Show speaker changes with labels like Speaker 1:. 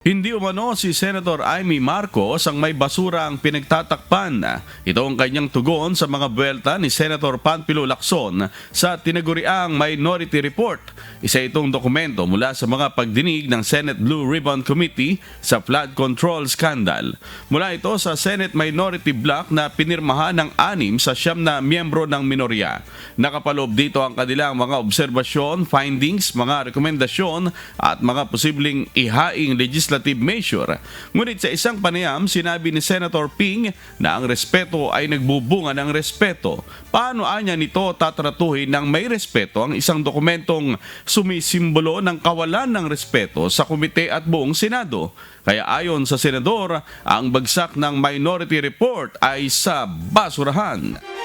Speaker 1: Hindi umano si Senator Amy Marcos ang may basura ang pinagtatakpan. Ito ang kanyang tugon sa mga buwelta ni Senator Panfilo Lacson sa tinaguriang Minority Report. Isa itong dokumento mula sa mga pagdinig ng Senate Blue Ribbon Committee sa flood control scandal. Mula ito sa Senate Minority Block na pinirmahan ng 6 sa 9 na miyembro ng minorya. Nakapaloob dito ang kanilang mga obserbasyon, findings, mga rekomendasyon at mga posibleng ihaing legislative measure. Ngunit sa isang panayam, sinabi ni Senator Ping na ang respeto ay nagbubunga ng respeto. Paano anya nito tatratuhin ng may respeto ang isang dokumentong sumisimbolo ng kawalan ng respeto sa komite at buong Senado? Kaya ayon sa senador, ang bagsak ng Minority Report ay sa basurahan.